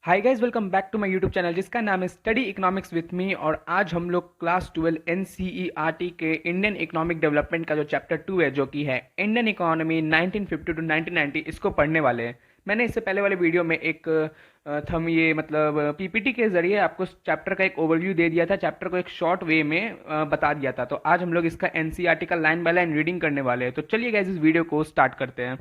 Hi guys, welcome back to my YouTube channel जिसका नाम है स्टडी इकोनॉमिक्स विथ मी। और आज हम लोग क्लास 12 एनसीईआरटी के इंडियन इकोनॉमिक डेवलपमेंट का जो चैप्टर 2 है, जो कि है इंडियन इकोनॉमी 1950 टू 1990, इसको पढ़ने वाले हैं। मैंने इससे पहले वाले वीडियो में एक थम ये मतलब पीपीटी के जरिए आपको चैप्टर का एक ओवरव्यू दे दिया था, चैप्टर को एक शॉर्ट वे में बता दिया था। तो आज हम लोग इसका एनसीईआरटी का लाइन बाय लाइन रीडिंग करने वाले हैं। तो चलिए गाइस, इस वीडियो को स्टार्ट करते हैं।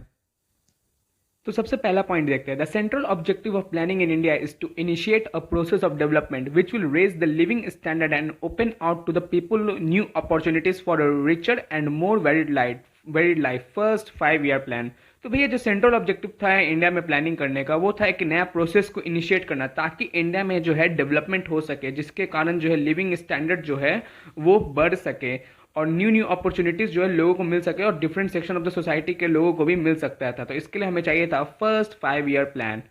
तो सबसे पहला पॉइंट देखते हैं। The central objective of planning in India is to initiate a process of development which will raise the living standard and open out to the people new opportunities for a richer and more varied life first 5 year plan. तो भैया जो central objective था India में planning करने का, वो था एक नया प्रोसेस को इनिशिएट करना ताकि इंडिया में जो है डेवलपमेंट हो सके, जिसके कारण जो है लिविंग स्टैंडर्ड जो है वो बढ़ सके और न्यू न्यू अपॉर्चुनिटीज जो है लोगों को मिल सके और different section of the society के लोगों को भी मिल सकता था। तो इसके लिए हमें चाहिए था फर्स्ट 5 ईयर प्लान।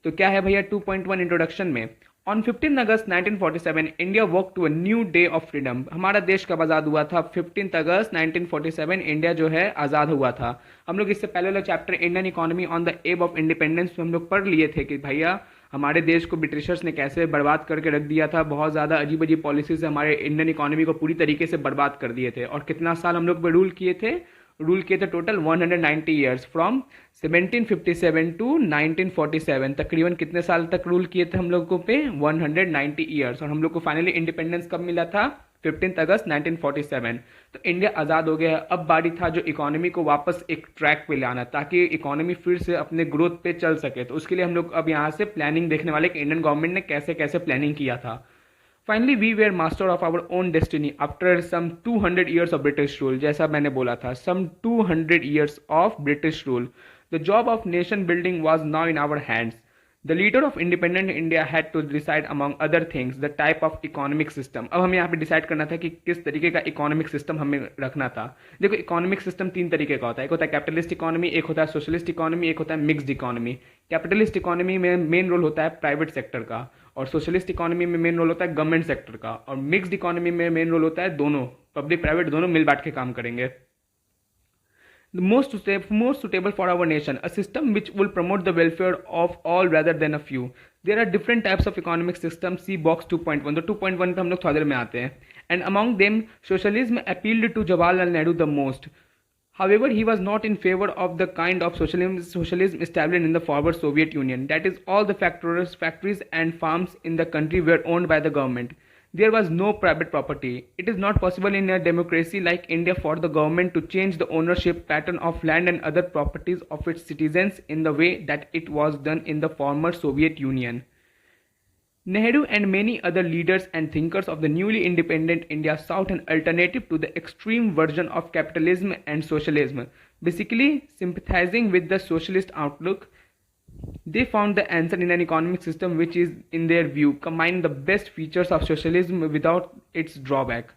तो क्या है भैया 2.1 इंट्रोडक्शन में, on 15 August 1947 India woke to a new day of freedom. हमारा देश कब आज़ाद हुआ था? 15 अगस्त 1947 इंडिया जो है आज़ाद हुआ था। हम लोग इससे पहले वाला chapter Indian economy on the above of independence में हम लोग पढ़ लिए थे कि भैया हमारे देश को ब्रिटिशर्स ने कैसे बर्बाद करके रख दिया था। बहुत ज़्यादा अजीब अजीब पॉलिसी से हमारे इंडियन इकोनॉमी को पूरी तरीके से बर्बाद कर दिए थे। और कितना साल हम लोग पे रूल किए थे टोटल 190 ईयर्स, फ्रॉम 1757 टू 1947। तकरीबन कितने साल तक रूल किए थे हम लोगों पे? 190 ईयर्स। और हम लोग को फाइनली इंडिपेंडेंस कब मिला था? 15 अगस्त 1947। तो इंडिया आज़ाद हो गया है। अब बारी था जो इकोनॉमी को वापस एक ट्रैक पे लाना ताकि इकोनॉमी फिर से अपने ग्रोथ पे चल सके। तो उसके लिए हम लोग अब यहाँ से प्लानिंग देखने वाले कि इंडियन गवर्नमेंट ने कैसे कैसे प्लानिंग किया था। Finally we were master of our own destiny after some 200 years of British rule. जैसा मैंने बोला था, some 200 years of British rule. The job of nation building was now in our hands. The leader of independent India had to decide among other things the type of economic system. अब हमें यहाँ पे decide करना था कि किस तरीके का इकोनॉमिक सिस्टम हमें रखना था। देखो, इकोनॉमिक सिस्टम 3 तरीके का होता है। एक होता है कैपिटलिस्ट इकोनॉमी, एक होता है सोशलिस्ट इकोनॉमी, एक होता है मिक्स्ड इकोनॉमी। कैपिटलिस्ट इकोनॉमी में मेन रोल होता है प्राइवेट सेक्टर का, और सोशलिस्ट इकोनॉमी में मेन रोल होता है गवर्नमेंट सेक्टर का, और मिक्स्ड इकोनॉमी में मेन रोल होता है दोनों, पब्लिक प्राइवेट दोनों मिल बांट के काम करेंगे। The most suitable for our nation, a system which will promote the welfare of all rather than a few. There are different types of economic systems. See box 2.1. तो 2.1 पे हम लोग थोड़ी देर में आते हैं. And among them, socialism appealed to Jawaharlal Nehru the most. However, he was not in favor of the kind of socialism established in the former Soviet Union. That is, all the factories and farms in the country were owned by the government. There was no private property. It is not possible in a democracy like India for the government to change the ownership pattern of land and other properties of its citizens in the way that it was done in the former Soviet Union. Nehru and many other leaders and thinkers of the newly independent India sought an alternative to the extreme version of capitalism and socialism, basically sympathizing with the socialist outlook. They found the answer in an economic system which is, in their view, combined the best features of socialism without its drawback.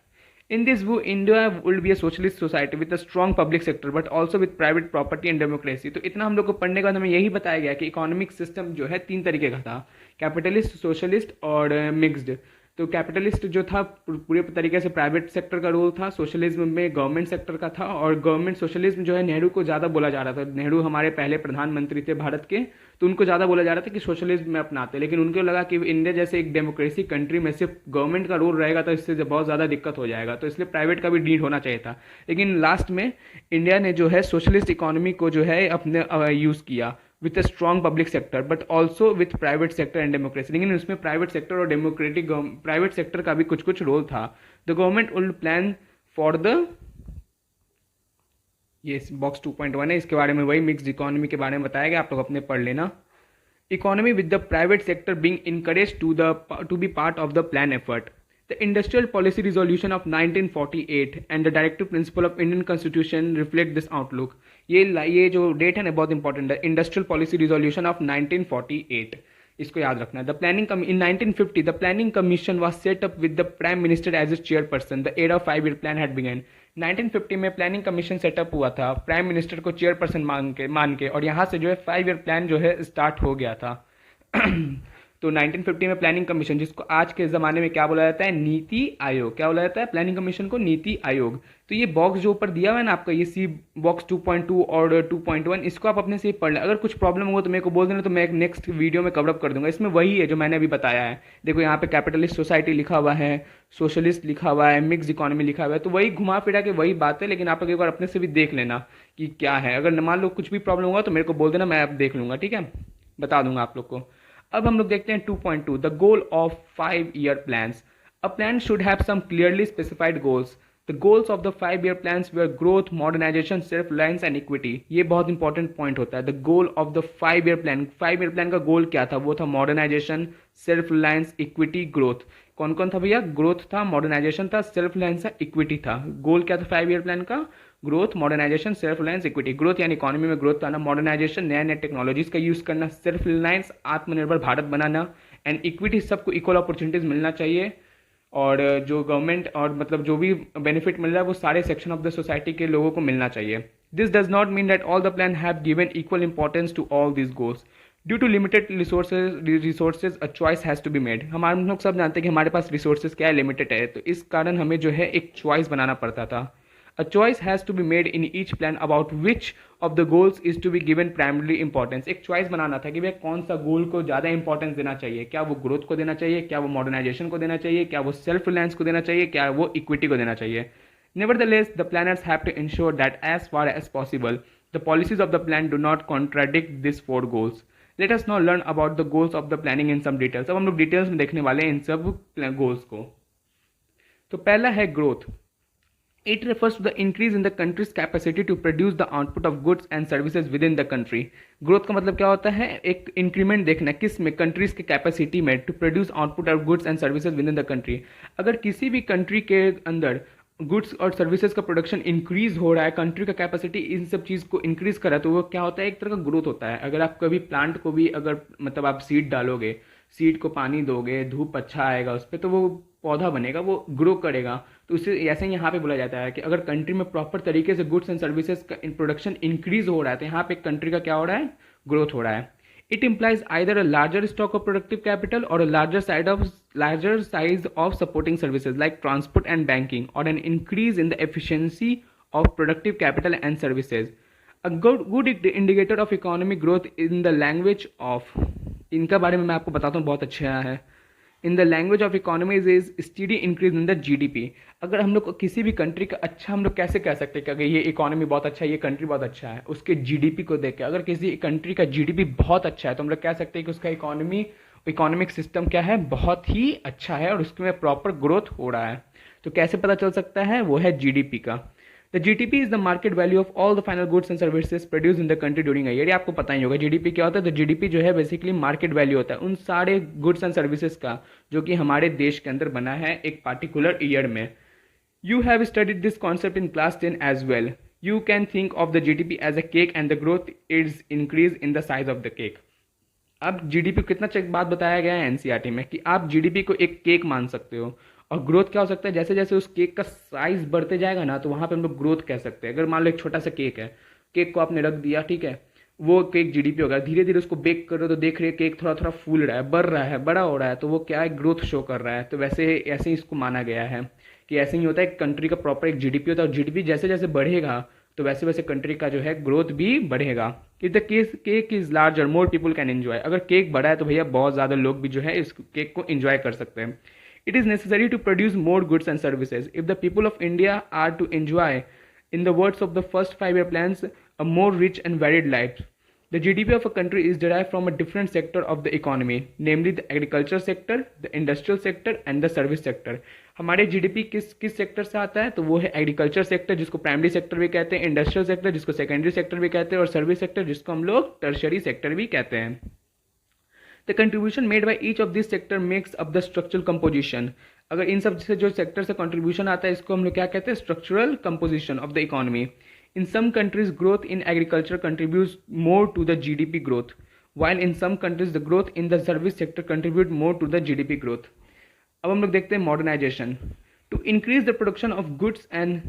In this view, India would be a socialist society with a strong public sector but also with private property and democracy. तो इतना हम लोग को पढ़ने के बाद हमें यही बताया गया कि इकोनॉमिक सिस्टम जो है 3 तरीके का था, कैपिटलिस्ट, सोशलिस्ट और मिक्स्ड। तो कैपिटलिस्ट जो था पूरे तरीके से प्राइवेट सेक्टर का रोल था, सोशलिज्म में गवर्नमेंट सेक्टर का था, और गवर्नमेंट सोशलिज्म जो है नेहरू को ज़्यादा बोला जा रहा था। नेहरू हमारे पहले प्रधानमंत्री थे भारत के, तो उनको ज़्यादा बोला जा रहा था कि सोशलिज्म में अपनाते, लेकिन उनको लगा कि इंडिया जैसे एक डेमोक्रेसी कंट्री में सिर्फ गवर्नमेंट का रोल रहेगा तो इससे बहुत ज़्यादा दिक्कत हो जाएगा, तो इसलिए प्राइवेट का भी नीड होना चाहिए था। लेकिन लास्ट में इंडिया ने जो है सोशलिस्ट इकोनॉमी को जो है अपने यूज़ किया with a strong public sector but also with private sector and democracy। लेकिन उसमें प्राइवेट सेक्टर और डेमोक्रेटिक प्राइवेट सेक्टर का भी कुछ कुछ रोल था। The government will plan for the, ये बॉक्स 2.1 है, इसके बारे में वही मिक्स्ड इकोनॉमी के बारे में बताया गया, आप लोग अपने पढ़ लेना। Economy with the private sector being encourage to be part of the plan effort. The Industrial Policy Resolution of 1948 and the Directive Principle of Indian Constitution reflect this outlook। ये जो डेट है ना बहुत इंपॉर्टेंट है, industrial policy resolution of 1948, इसको याद रखना है। The planning in 1950 the planning commission was set up with the prime minister as a chairperson. The era of 5 year plan had begun. 1950 में प्लानिंग कमीशन सेटअप हुआ था, prime minister को chairperson मान के, और यहाँ से जो है 5 ईयर प्लान जो है स्टार्ट हो गया था। तो 1950 में प्लानिंग कमीशन, जिसको आज के ज़माने में क्या बोला जाता है, नीति आयोग, क्या बोला जाता है, प्लानिंग कमीशन को नीति आयोग। तो ये बॉक्स जो ऊपर दिया हुआ है ना आपका, ये सी बॉक्स 2.2 और 2.1, इसको आप अपने से पढ़ लें। अगर कुछ प्रॉब्लम हो तो मेरे को बोल देना, तो मैं एक नेक्स्ट वीडियो में कवरअप कर दूंगा। इसमें वही है जो मैंने अभी बताया है। देखो यहाँ पे कैपिटलिस्ट सोसाइटी लिखा हुआ है, सोशलिस्ट लिखा हुआ है, मिक्स इकोनॉमी लिखा हुआ है, तो वही घुमा फिरा के वही बात है, लेकिन आप एक बार अपने से भी देख लेना कि क्या है। अगर मान लो कुछ भी प्रॉब्लम होगा तो मेरे को बोल देना, मैं अब देख लूंगा, ठीक है, बता दूंगा आप लोग को। अब हम लोग देखते हैं 2.2, the goal of 5 year plans. A plan should have some clearly specified goals. The goals of the 5 year plans were growth, modernisation, self reliance and equity. ये बहुत इंपॉर्टेंट पॉइंट होता है। The goal of the 5 year plan, 5 year plan का goal क्या था, वो था modernisation, self reliance, equity, growth. कौन कौन था भैया, ग्रोथ था, मॉडर्नाइजेशन था, सेल्फ रिलायंस था, इक्विटी था। गोल क्या था 5 ईयर प्लान का, growth, modernisation, self reliance, equity. Growth यानी इकोनॉमी में ग्रोथ आना, मॉडर्नाइजेशन नया नया टेक्नोलॉजीज का यूज करना, सेल्फ रिलायंस आत्मनिर्भर भारत बनाना, एंड इक्विटी सबको इक्वल अपॉर्चुनिटीज मिलना चाहिए, और जो गवर्नमेंट और मतलब जो भी बेनिफिट मिल रहा है वो सारे सेक्शन ऑफ द सोसाइटी के लोगों को मिलना चाहिए। This does not mean that all the plan have given equal importance to all this goals. Due to limited resources a choice has to be made. हम लोग सब जानते हैं कि हमारे पास रिसोर्सेज क्या है, लिमिटेड है, तो इस कारण हमें जो है एक चॉइस बनाना पड़ता था। A choice has to be made in each plan about which of the goals is to be given primarily importance। एक चॉइस बनाना था कि भैया कौन सा गोल को ज़्यादा इंपॉर्टेंस देना चाहिए, क्या वो ग्रोथ को देना चाहिए, क्या वो मॉडर्नाइजेशन को देना चाहिए, क्या वो सेल्फ रिलायंस को देना चाहिए, क्या वो इक्विटी को देना चाहिए। Nevertheless, the planners have to ensure that as far as possible, the policies of the plan do not contradict these 4 goals। Let us now learn about the goals of the planning in some details। अब हम लोग details में देखने वाले हैं इन सब goals को। तो पहला है growth. It refers to the increase in the country's capacity to produce the output of goods and services within the country। Growth का मतलब क्या होता है, एक इंक्रीमेंट देखना किस में, कंट्रीज के कैपेसिटी में, to produce output of goods and services within the country. अगर किसी भी कंट्री के अंदर गुड्स और सर्विसेज का प्रोडक्शन इंक्रीज हो रहा है, कंट्री का कैपेसिटी इन सब चीज़ को इंक्रीज करा, तो वो क्या होता है, एक तरह का ग्रोथ होता है। अगर आप कभी प्लांट को भी अगर मतलब आप सीड डालोगे, सीड को पानी दोगे, धूप अच्छा आएगा उस पर, तो वो पौधा बनेगा, वो ग्रो करेगा। तो उससे ऐसे ही यहाँ पे बोला जाता है कि अगर कंट्री में प्रॉपर तरीके से गुड्स एंड सर्विसेज का प्रोडक्शन इंक्रीज हो रहा है, तो यहाँ पे कंट्री का क्या हो रहा है, ग्रोथ हो रहा है। It implies either a larger stock of productive capital और a larger size of supporting services like transport and banking, और an increase in the efficiency of productive capital and services. A good indicator of economic growth in the language of, इनका बारे में मैं आपको बताता हूँ, बहुत अच्छा है। इन the language of economies is study increase in the GDP. अगर हम लोग किसी भी कंट्री का अच्छा, हम लोग कैसे कह सकते हैं कि अगर ये इकोनॉमी बहुत अच्छा है, ये कंट्री बहुत अच्छा है, उसके जीडीपी को देख के। अगर किसी कंट्री का जीडीपी बहुत अच्छा है तो हम लोग कह सकते हैं कि उसका इकोनॉमिक सिस्टम क्या है, बहुत ही अच्छा है और उसमें प्रॉपर ग्रोथ हो रहा है। तो कैसे पता चल सकता है, वो है जीडीपी का। The GDP is the market value of all the final goods and services produce in the country during a year. ये आपको पता ही होगा जीडीपी क्या होता है। तो जीडीपी जो है बेसिकली मार्केट वैल्यू होता है उन सारे गुड्स एंड सर्विसेज का जो कि हमारे देश के अंदर बना है एक पार्टिकुलर ईयर में। You have studied this concept in class 10 as well. You can think of the GDP as a cake and the growth is increase in the size of the cake. अब GDP को कितना बात बताया गया है NCERT में कि आप जीडीपी को एक केक मान सकते हो, और ग्रोथ क्या हो सकता है, जैसे जैसे उस केक का साइज बढ़ते जाएगा ना, तो वहाँ पे हम लोग ग्रोथ कह सकते हैं। अगर मान लो एक छोटा सा केक है, केक को आपने रख दिया, ठीक है, वो केक जीडीपी होगा। धीरे धीरे उसको बेक कर रहे हो तो देख रहे हैं केक थोड़ा थोड़ा फूल रहा है, बढ़ रहा है, बड़ा हो रहा है, तो वो क्या है, ग्रोथ शो कर रहा है। तो वैसे ऐसे ही इसको माना गया है कि ऐसे ही होता है, कंट्री का प्रॉपर एक जीडीपी होता है, और जीडीपी जैसे जैसे बढ़ेगा तो वैसे वैसे कंट्री का जो है ग्रोथ भी बढ़ेगा। If the cake is larger more people can enjoy. अगर केक बड़ा है तो भैया बहुत ज़्यादा लोग भी जो है इस केक को एंजॉय कर सकते हैं। It is necessary to produce more goods and services if the people of India are to enjoy, in the words of the first 5-year plans, a more rich and varied life. The GDP of a country is derived from a different sector of the economy, namely the agriculture sector, the industrial sector and the service sector. हमारे GDP किस sector से आता है, तो वो है agriculture sector, जिसको primary sector भी कहते हैं, इंडस्ट्रियल सेक्टर जिसको सेकेंडरी सेक्टर भी कहते हैं, और सर्विस सेक्टर जिसको हम लोग टर्शरी सेक्टर भी कहते हैं। The contribution made by each of these sector makes up the structural composition। अगर इन सब से जो सेक्टर से कंट्रीब्यूशन आता है इसको हम लोग क्या कहते हैं, structural composition of the economy. In some countries growth in agriculture contributes more to the GDP growth, while in some countries the growth in the service sector contribute more to the GDP growth। अब हम लोग देखते हैं modernisation. To increase the production of goods and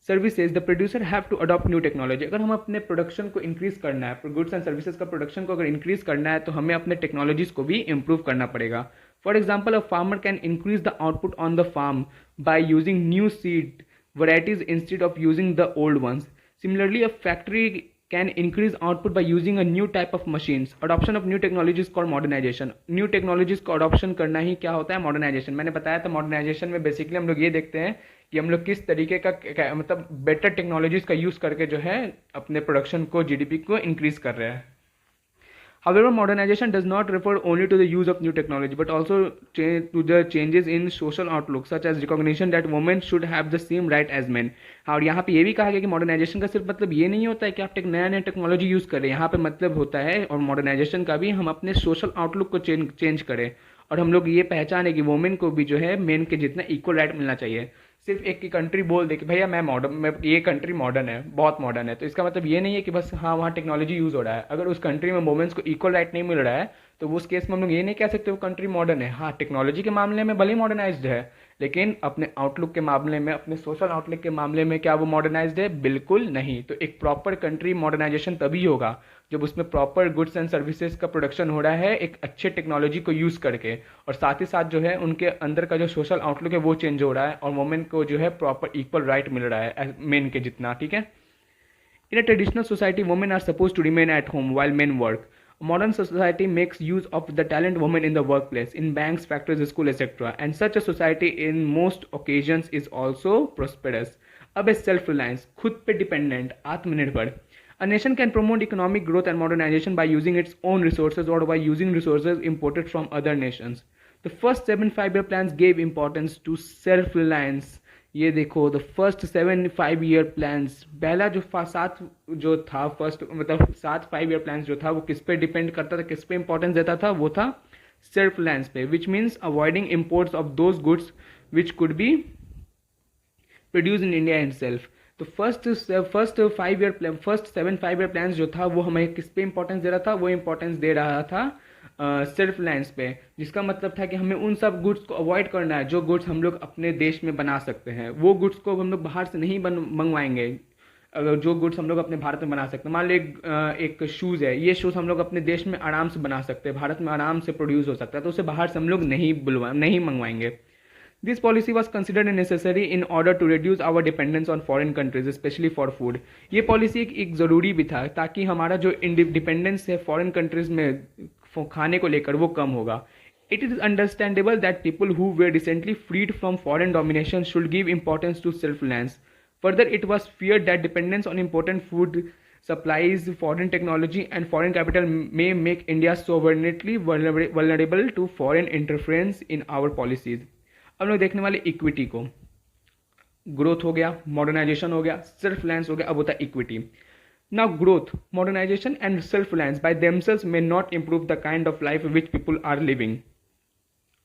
services the producer have to adopt new technology. अगर हम अपने production को increase करना है, गुड्स एंड सर्विसेज का प्रोडक्शन को अगर इंक्रीज करना है, तो हमें अपने टेक्नोलॉजीज को भी इंप्रूव करना पड़ेगा। For example, a farmer can increase the output on the farm by using new seed varieties instead of using the old ones. Similarly, a factory can increase output by using a new type of machines. Adoption of new technologies called modernization. New technologies को adoption करना ही क्या होता है? modernization. मैंने बताया था modernization में basically हम लोग ये देखते हैं कि हम लोग किस तरीके का मतलब better technologies का use करके जो है अपने production को, GDP को increase कर रहे हैं। However, modernization does not refer only to the use of new technology, but also to the changes in social outlook, such as recognition that women should have the same right as men. और यहाँ पे ये भी कहा गया कि modernisation का सिर्फ मतलब ये नहीं होता है कि आप एक नया टेक्नोलॉजी यूज़ करें। यहाँ पे मतलब होता है और मॉडर्नाइजेशन का भी हम अपने सोशल आउटलुक को चेंज करें, और हम लोग ये पहचाने कि वुमेन को भी जो है मेन के जितना इक्वल राइट मिलना चाहिए। सिर्फ एक की कंट्री बोल दे कि भैया मैं ये कंट्री मॉडर्न है, बहुत मॉडर्न है, तो इसका मतलब ये नहीं है कि बस हाँ वहाँ टेक्नोलॉजी यूज़ हो रहा है। अगर उस कंट्री में वुमेन्स को इक्वल राइट नहीं मिल रहा है, तो उस केस में हम लोग ये नहीं कह सकते वो कंट्री मॉडर्न है। हाँ, टेक्नोलॉजी के मामले में भले मॉडर्नाइज्ड है, लेकिन अपने आउटलुक के मामले में, अपने सोशल आउटलुक के मामले में क्या वो मॉडर्नाइज्ड है? बिल्कुल नहीं। तो एक प्रॉपर कंट्री मॉडर्नाइजेशन तभी होगा जब उसमें प्रॉपर गुड्स एंड सर्विसेज का प्रोडक्शन हो रहा है एक अच्छे टेक्नोलॉजी को यूज़ करके, और साथ ही साथ जो है उनके अंदर का जो सोशल आउटलुक है वो चेंज हो रहा है, और वुमेन को जो है प्रॉपर इक्वल राइट मिल रहा है मेन के जितना। ठीक है। In a traditional society, women are supposed to remain at home while men work. A modern society makes use of the talent women in the workplace, in banks, factories, schools, etc. And such a society, in most occasions, is also prosperous. अब self-reliance, खुद पे dependent, आत्मनिर्भर. A nation can promote economic growth and modernization by using its own resources or by using resources imported from other nations. The first 7 5-year plans gave importance to self-reliance. ये देखो, the first 7 5-year plans, पहला जो 7 जो था first मतलब 7 5-year plans जो था वो किस पे डिपेंड करता था, किस पे इंपॉर्टेंस देता था? वो था सेल्फ रिलायंस पे, which means avoiding imports of those goods which could be produce in India in self. तो फर्स्ट 7 5-year प्लान्स जो था वो हमें किस पे इंपॉर्टेंस दे रहा था? वो इंपॉर्टेंस दे रहा था सेल्फ रिलायंस पे, जिसका मतलब था कि हमें उन सब गुड्स को अवॉइड करना है जो गुड्स हम लोग अपने देश में बना सकते हैं। वो गुड्स को हम लोग बाहर से नहीं मंगवाएंगे। अगर जो गुड्स हम लोग अपने भारत में बना सकते हैं, मान लो एक शूज़ है, ये शूज़ हम लोग अपने देश में आराम से बना सकते हैं, भारत में आराम से प्रोड्यूस हो सकता है, तो उसे बाहर से हम लोग नहीं मंगवाएंगे। This policy was considered necessary in order to reduce our dependence on foreign countries, especially for food. ये पॉलिसी एक ज़रूरी भी था ताकि हमारा जो डिपेंडेंस है फॉरेन कंट्रीज में खाने को लेकर वो कम होगा। It is understandable that people who were recently freed from foreign domination should give importance to self-reliance. Further, it was feared that dependence on important food supplies, foreign technology, and foreign capital may make India sovereignty vulnerable to foreign interference in our policies. अब लोग देखने वाले equity को। Growth हो गया, modernisation हो गया, self reliance हो गया, अब होता है equity. Now growth, modernisation and self reliance by themselves may not improve the kind of life which people are living.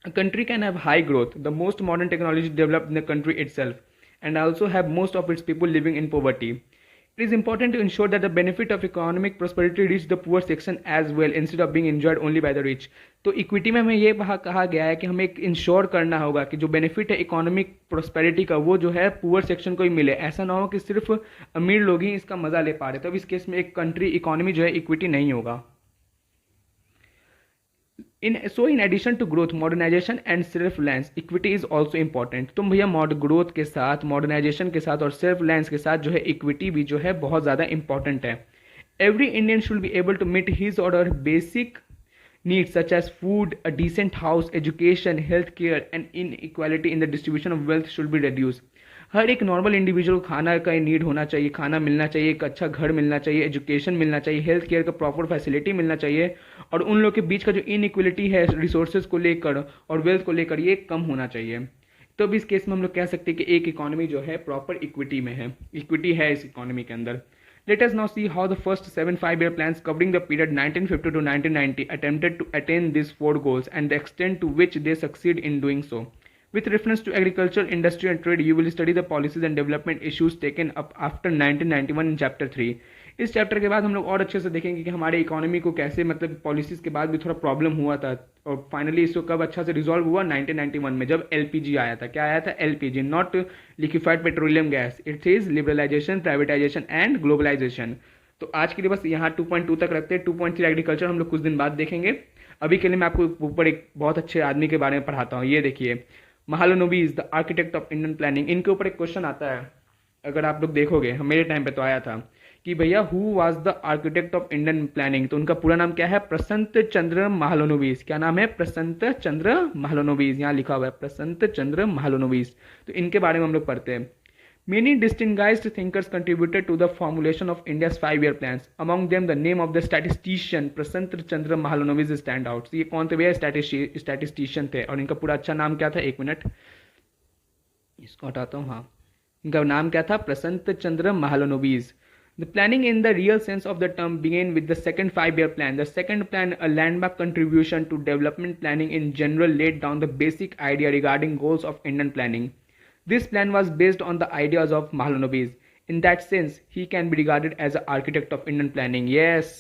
A country can have high growth, the most modern technology developed in the country itself, and also have most of its people living in poverty. It is important to ensure that the benefit of economic prosperity reach the poor section as well, instead of being enjoyed only by the rich. तो equity में हमें ये कहा गया है कि हमें एक इंश्योर करना होगा कि जो बेनिफिट है इकोनॉमिक प्रोस्पेरिटी का वो जो है पुअर सेक्शन को ही मिले। ऐसा ना हो कि सिर्फ अमीर लोग ही इसका मजा ले पा रहे, तो अब इस केस में एक कंट्री इकोनॉमी जो है इक्विटी नहीं होगा। In addition to growth, modernization and self-reliance, equity is also important. तो भैया ग्रोथ के साथ, मॉडर्नाइजेशन के साथ और सेल्फ रिलायंस के साथ जो है इक्विटी भी जो है बहुत ज़्यादा इंपॉर्टेंट है। Every Indian should be able to meet his or her basic needs such as food, a decent house, education, healthcare, and inequality in the distribution of wealth should be reduced. हर एक normal individual खाना का need होना चाहिए, खाना मिलना चाहिए, एक अच्छा घर मिलना चाहिए, एजुकेशन मिलना चाहिए, हेल्थ केयर का प्रॉपर फैसिलिटी मिलना चाहिए, और उन लोग के बीच का जो इनइक्वलिटी है रिसोर्सेज को लेकर और वेल्थ को लेकर ये कम होना चाहिए। तो अब इस केस में हम लोग कह सकते हैं कि एक इकोनॉमी जो है प्रॉपर इक्विटी में है, इक्विटी है इस इकोनॉमी के अंदर। Let us now see how the first 7 5-year plans covering the period 1950 to 1990 attempted to attain these 4 goals and the extent to which they succeed in doing so. With reference to agriculture, industry and trade, you will study the policies and development issues taken up after 1991 in chapter 3. इस chapter के बाद हम लोग और अच्छे से देखेंगे कि हमारे इकोनॉमी को कैसे मतलब पॉलिसीज के बाद भी थोड़ा प्रॉब्लम हुआ था और फाइनली इसको कब अच्छा से रिजॉल्व हुआ 1991 में जब एलपीजी आया था। क्या आया था? LPG, not liquefied petroleum gas. It is liberalisation, privatisation and globalisation. तो आज के लिए बस यहाँ 2.2 तक रखते हैं। 2.3 एग्रीकल्चर हम लोग कुछ दिन बाद देखेंगे। अभी के लिए मैं आपको ऊपर एक बहुत अच्छे आदमी के बारे में पढ़ाता हूँ। ये देखिए, Mahalanobis the architect of Indian planning. इनके ऊपर एक क्वेश्चन आता है, अगर आप लोग देखोगे, मेरे टाइम पे तो आया था कि भैया who was the architect of Indian planning. तो उनका पूरा नाम क्या है? प्रसंत चंद्र महालनोबिस। क्या नाम है? प्रसंत चंद्र महालनोबिस। यहाँ लिखा हुआ है प्रसंत चंद्र महालनोबिस। तो इनके बारे में हम लोग पढ़ते हैं। Many distinguished thinkers contributed to the formulation of India's 5-year plans. Among them, the name of the statistician Prasant Chandra Mahalanobis stand out. ये कौन थे भैया? स्टैटिस्टिशियन थे। और इनका पूरा अच्छा नाम क्या था? एक मिनट, इसको हटाता हूँ। हाँ, इनका नाम क्या था? प्रसंत चंद्र Mahalanobis. The planning in the real sense of the term began with the second 5-year plan. The second plan, a landmark contribution to development planning in general, laid down the basic idea regarding goals of Indian planning. This plan was based on the ideas of Mahalanobis. In that sense, he can be regarded as an architect of Indian planning. Yes,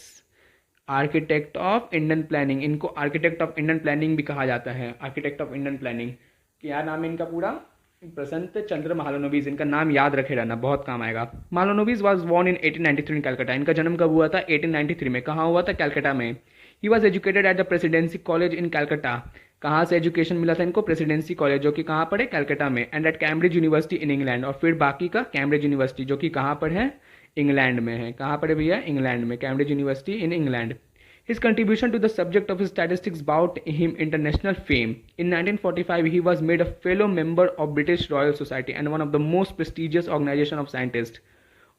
architect of Indian planning. इनको architect of Indian planning भी कहा जाता है। Architect of Indian planning, क्या नाम है इनका पूरा? प्रसंत चंद्र महालनोबिस। इनका नाम याद रखे रहना, बहुत काम आएगा। महालनोबिस वाज बोर्न इन 1893 इन कलकत्ता। इनका जन्म कब हुआ था? 1893 में। कहाँ हुआ था? कलकत्ता में। He was educated at the presidency college in Calcutta. कहाँ से एजुकेशन मिला था इनको? प्रेसिडेंसी कॉलेज, जो कि कहाँ पर है? कलकत्ता में। And at Cambridge University in England. और फिर बाकी का कैम्ब्रिज यूनिवर्सिटी, जो कि कहाँ पर है? इंग्लैंड में है। कहाँ पर है भैया? इंग्लैंड में, Cambridge University in England. His contribution to the subject of his statistics brought him international fame. In 1945, he was made a fellow member of British Royal Society and one of the most prestigious organization of scientists.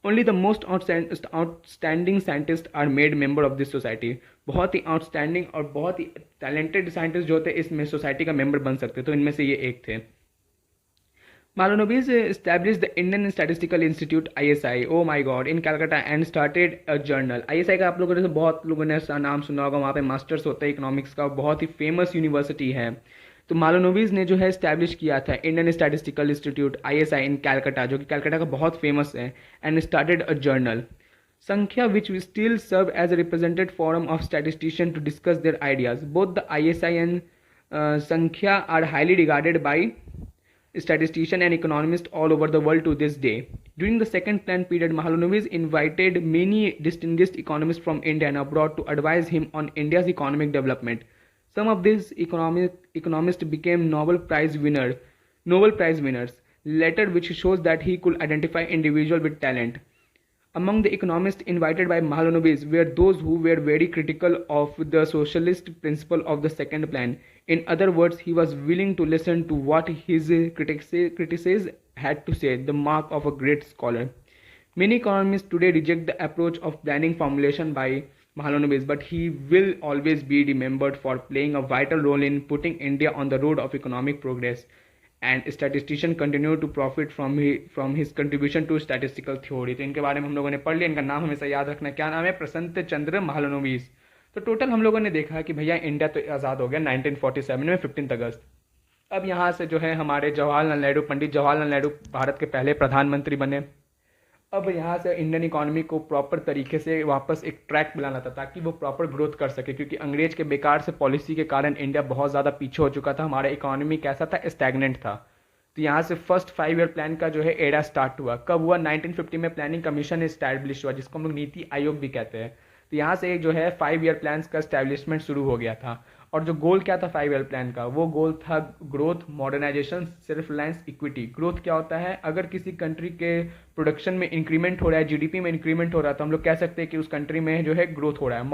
Only the most outstanding scientists are made member of this society. बहुत ही outstanding और बहुत ही talented scientists जो थे इसमें society का member बन सकते, तो इनमें से ये एक थे। Mahalanobis established the Indian Statistical Institute ISI, oh my god, in Calcutta and started a journal. ISI का आप लोगों ने बहुत लोगों ने नाम सुना होगा, वहाँ पे मास्टर्स होता है इकोनॉमिक्स का, बहुत ही फेमस यूनिवर्सिटी है। तो मालानोबिस ने जो है स्टैब्लिश किया था इंडियन स्टैटिस्टिकल इंस्टीट्यूट ISI इन कैलकाटा, जो कि कैलकाटा का बहुत फेमस है, and started a journal Sankhya which still serve as a represented forum of statistician to discuss their ideas. Both the ISI and Sankhya are highly regarded by statistician and economists all over the world to this day. During the second plan period, Mahalanobis invited many distinguished economists from India and abroad to advise him on India's economic development. Some of these economists became Nobel Prize winners, later which shows that he could identify individual with talent. Among the economists invited by Mahalanobis were those who were very critical of the socialist principle of the second plan. In other words, he was willing to listen to what his critics had to say, the mark of a great scholar. Many economists today reject the approach of planning formulation by Mahalanobis, but he will always be remembered for playing a vital role in putting India on the road of economic progress. And statistician continue to profit from his contribution to statistical theory. तो इनके बारे में हम लोगों ने पढ़ लिया। इनका नाम हमेशा याद रखना, क्या नाम है? प्रसंत चंद्र महालनोबिस। तो टोटल हम लोगों ने देखा कि भैया इंडिया तो आज़ाद हो गया 1947 में 15 अगस्त। अब यहाँ से जो है हमारे पंडित जवाहरलाल नेहरू भारत के पहले प्रधानमंत्री बने। अब यहाँ से इंडियन इकोनॉमी को प्रॉपर तरीके से वापस एक ट्रैक मिलाना था ताकि वो प्रॉपर ग्रोथ कर सके, क्योंकि अंग्रेज के बेकार से पॉलिसी के कारण इंडिया बहुत ज़्यादा पीछे हो चुका था। हमारा इकोनॉमी कैसा था? स्टैग्नेंट था। तो यहाँ से फर्स्ट 5 ईयर प्लान का जो है एरा स्टार्ट हुआ। कब हुआ? 1950 में प्लानिंग कमीशन इस्टेब्लिश हुआ, जिसको हम लोग नीति आयोग भी कहते हैं। तो यहाँ से एक जो है 5 ईयर प्लान का स्टैब्लिशमेंट शुरू हो गया था। और जो गोल क्या था 5 ईयर प्लान का? वो गोल था growth, modernisation, self reliance, equity. Growth क्या होता है? अगर किसी कंट्री के प्रोडक्शन में इंक्रीमेंट हो रहा है, जीडीपी में इंक्रीमेंट हो रहा है, तो हम लोग कह सकते हैं कि उस कंट्री में जो है ग्रोथ हो रहा है।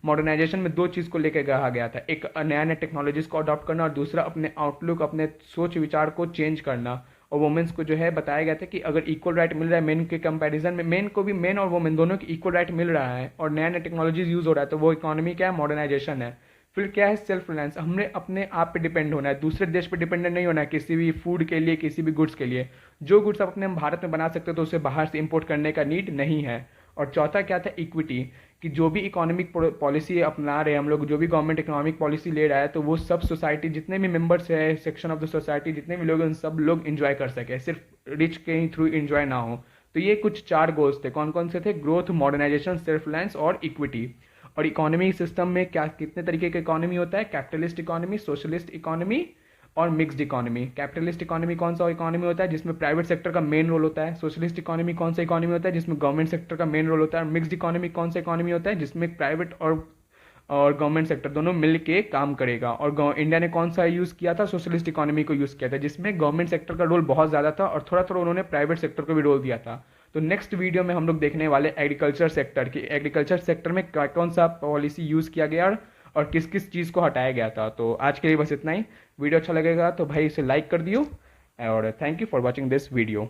मॉडर्नाइजेशन में 2 चीज़ को लेकर कहा गया था, एक नया नया टेक्नोलॉजीज को अडॉप्ट करना और दूसरा अपने आउटलुक, अपने सोच विचार को चेंज करना। और वुमेन्स को जो है बताया गया था कि अगर इक्वल राइट मिल रहा है मेन के कंपैरिजन में, मेन और वुमेन दोनों की इक्वल राइट मिल रहा है और नया नया टेक्नोलॉजीज यूज हो रहा है, तो वो इकोनॉमी क्या है? मॉडर्नाइजेशन है। फिर क्या है? Self reliance. हमने अपने आप पे डिपेंड होना है, दूसरे देश पे डिपेंडेंट नहीं होना है किसी भी फूड के लिए, किसी भी गुड्स के लिए। जो गुड्स आप अपने भारत में बना सकते हो तो उसे बाहर से इंपोर्ट करने का नीड नहीं है। और चौथा क्या था? इक्विटी, कि जो भी इकोनॉमिक पॉलिसी अपना रहे हम लोग, जो भी गवर्नमेंट इकोनॉमिक पॉलिसी ले रहा है, तो वो सब सोसाइटी जितने भी मेंबर्स है, सेक्शन ऑफ द सोसाइटी जितने भी लोग हैं, उन सब लोग एंजॉय कर सके, सिर्फ रिच के ही थ्रू एंजॉय ना हो। तो ये कुछ 4 गोल्स थे। कौन कौन से थे? ग्रोथ, मॉडर्नाइजेशन, सेल्फ रिलायंस और इक्विटी। और इकोनॉमी सिस्टम में क्या कितने तरीके का इकोनॉमी होता है? कैपिटलिस्ट इकोनॉमी, सोशलिस्ट इकोनॉमी और मिक्स्ड इकोनॉमी। कैपिटलिस्ट इकोनॉमी कौन सा इकोनॉमी होता है? जिसमें प्राइवेट सेक्टर का मेन रोल होता है। सोशलिस्ट इकोनॉमी कौन सा इकोनॉमी होता है? जिसमें गवर्नमेंट सेक्टर का मेन रोल होता है। मिक्स्ड इकोनॉमी कौन सा इकोनॉमी होता है? जिसमें प्राइवेट और गवर्नमेंट सेक्टर दोनों मिल के काम करेगा। और इंडिया ने कौन सा यूज़ किया था? सोशलिस्ट इकोनॉमी को यूज़ किया था, जिसमें गवर्नमेंट सेक्टर का रोल बहुत ज़्यादा था और थोड़ा थोड़ा उन्होंने प्राइवेट सेक्टर को भी रोल दिया था। तो नेक्स्ट वीडियो में हम लोग देखने वाले एग्रीकल्चर सेक्टर की, एग्रीकल्चर सेक्टर में कौन सा पॉलिसी यूज़ किया गया और किस किस चीज़ को हटाया गया था। तो आज के लिए बस इतना ही। वीडियो अच्छा लगेगा तो भाई इसे लाइक कर दियो और thank you for watching this video.